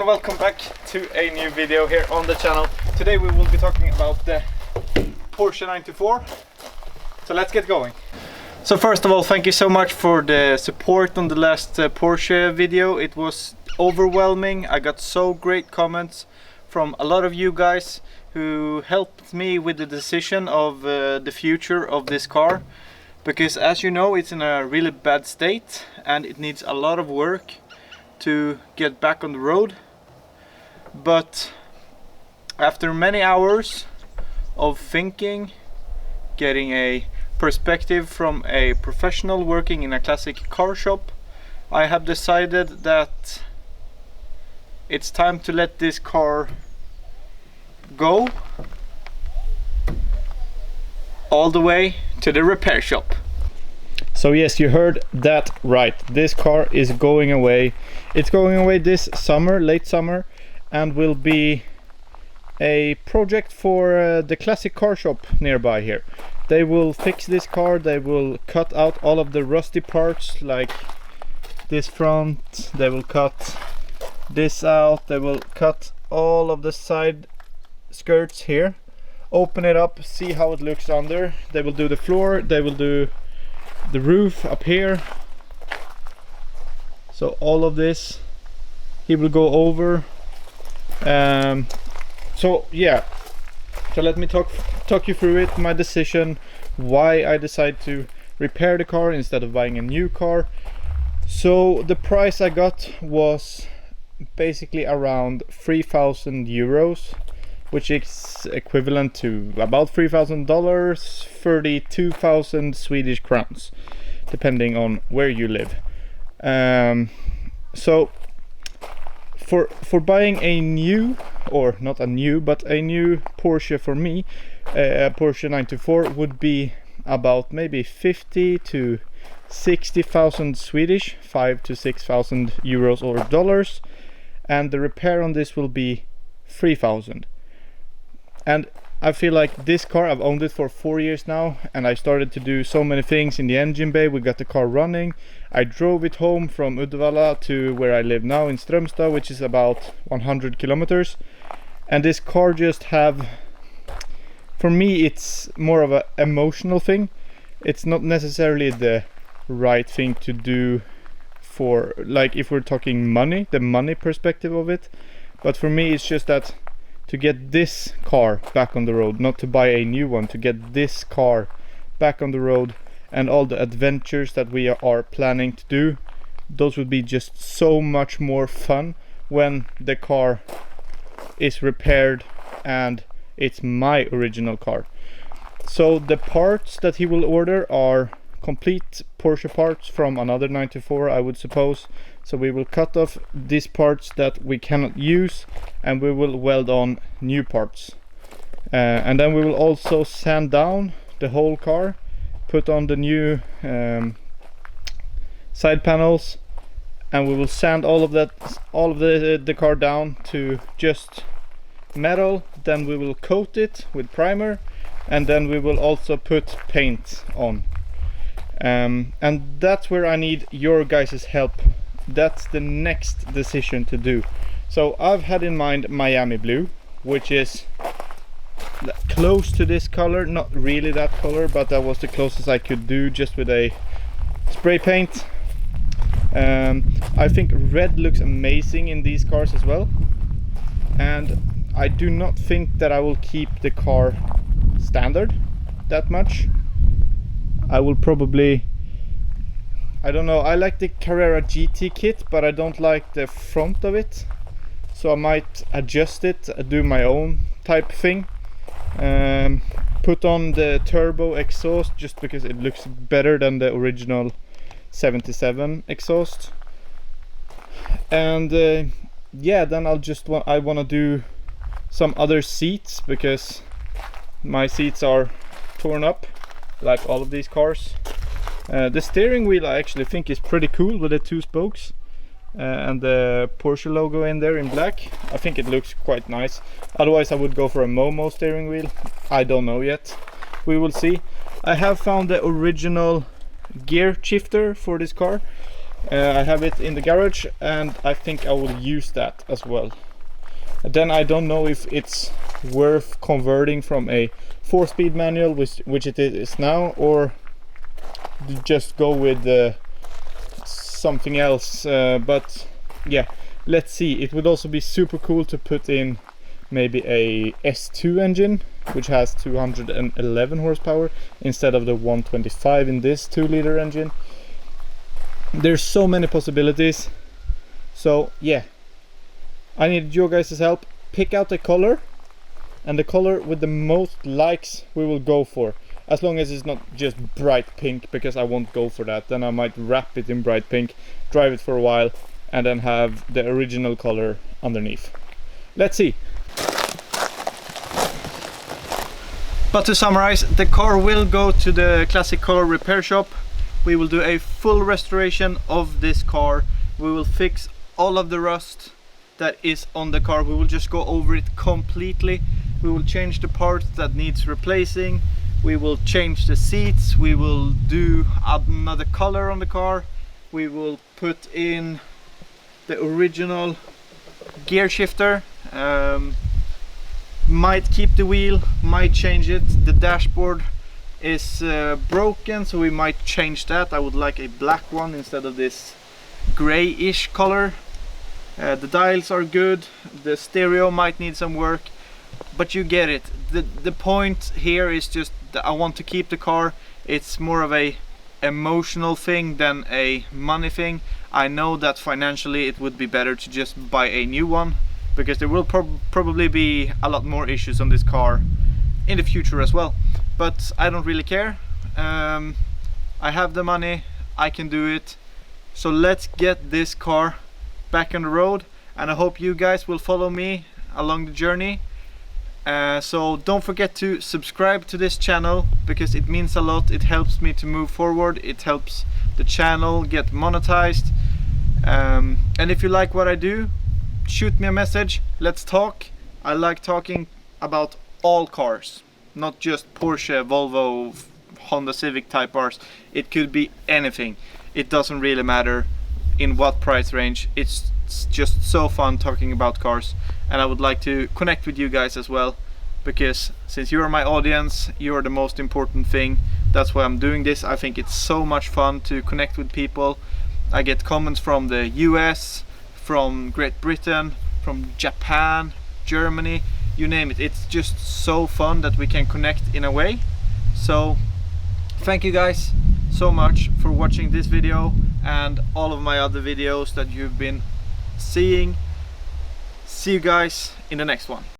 welcome back to a new video here on the channel. Today we will be talking about the Porsche 924. So let's get going. So first of all, thank you so much for the support on the last Porsche video. It was overwhelming. I got so great comments from a lot of you guys who helped me with the decision of the future of this car. Because as you know, it's in a really bad state and it needs a lot of work to get back on the road. But after many hours of thinking, getting a perspective from a professional working in a classic car shop, I have decided that it's time to let this car go all the way to the repair shop. So yes, you heard that right. This car is going away. It's going away this summer, late summer, and will be a project for the classic car shop nearby here. They will fix this car, they will cut out all of the rusty parts like this front, they will cut this out, they will cut all of the side skirts here, open it up, see how it looks under. They will do the floor, they will do the roof up here. So all of this he will go over. So yeah, so let me talk you through it, my decision, why I decided to repair the car instead of buying a new car. So the price I got was basically around 3,000 euros, which is equivalent to about $3,000, 32,000 Swedish crowns, depending on where you live. So for buying a new, or not a new, but a new Porsche for me, a Porsche 924 would be about maybe 50 to 60,000 Swedish, 5 to 6,000 euros or dollars, and the repair on this will be 3,000. And I feel like this car, I've owned it for 4 years now, and I started to do so many things in the engine bay. We got the car running. I drove it home from Uddevalla to where I live now in Strömstad, which is about 100 kilometers. And this car just have, for me, it's more of an emotional thing. It's not necessarily the right thing to do for, like, if we're talking money, the money perspective of it. But for me, it's just that to get this car back on the road, not to buy a new one, to get this car back on the road and all the adventures that we are planning to do, those would be just so much more fun when the car is repaired and it's my original car. So the parts that he will order are complete Porsche parts from another 924, I would suppose. So we will cut off these parts that we cannot use and we will weld on new parts. And then we will also sand down the whole car, put on the new side panels, and we will sand all of the car down to just metal. Then we will coat it with primer, and then we will also put paint on. And that's where I need your guys' help. That's the next decision to do. So I've had in mind Miami blue, which is close to this color, not really that color, but that was the closest I could do just with a spray paint. I think red looks amazing in these cars as well, and I do not think that I will keep the car standard that much. I will probably, I don't know, I like the Carrera GT kit, but I don't like the front of it, so I might adjust it, do my own type thing, put on the turbo exhaust just because it looks better than the original 77 exhaust. And yeah, then I want to do some other seats, because my seats are torn up like all of these cars. The steering wheel I actually think is pretty cool with the two spokes and the Porsche logo in there in black. I think it looks quite nice. Otherwise I would go for a Momo steering wheel. I don't know yet. We will see. I have found the original gear shifter for this car. I have it in the garage, and I think I will use that as well. And then I don't know if it's worth converting from a 4-speed manual, which it is now, or just go with something else. But yeah, let's see. It would also be super cool to put in maybe a S2 engine, which has 211 horsepower instead of the 125 in this 2-liter engine. There's so many possibilities. So yeah, I need your guys' help. Pick out a color, and the color with the most likes we will go for, as long as it's not just bright pink, because I won't go for that. Then I might wrap it in bright pink, drive it for a while, and then have the original color underneath. Let's see. But to summarize, the car will go to the Classic Color repair shop. We will do a full restoration of this car. We will fix all of the rust that is on the car. We will just go over it completely. We will change the parts that needs replacing. We will change the seats. We will do another color on the car. We will put in the original gear shifter. Might keep the wheel, might change it. The dashboard is broken, so we might change that. I would like a black one instead of this grayish color. The dials are good. The stereo might need some work, but you get it. The point here is just that I want to keep the car. It's more of a emotional thing than a money thing. I know that financially it would be better to just buy a new one, because there will probably be a lot more issues on this car in the future as well. But I don't really care. I have the money, I can do it. So let's get this car back on the road, and I hope you guys will follow me along the journey. So don't forget to subscribe to this channel, because it means a lot. It helps me to move forward. It helps the channel get monetized. And if you like what I do, shoot me a message. Let's talk. I like talking about all cars, not just Porsche, Volvo, Honda Civic type cars. It could be anything. It doesn't really matter in what price range. It's just so fun talking about cars, and I would like to connect with you guys as well, because since you are my audience, you are the most important thing. That's why I'm doing this. I think it's so much fun to connect with people. I get comments from the US, from Great Britain, from Japan, Germany, you name it. It's just so fun that we can connect in a way. So thank you guys so much for watching this video and all of my other videos that you've been seeing. See you guys in the next one.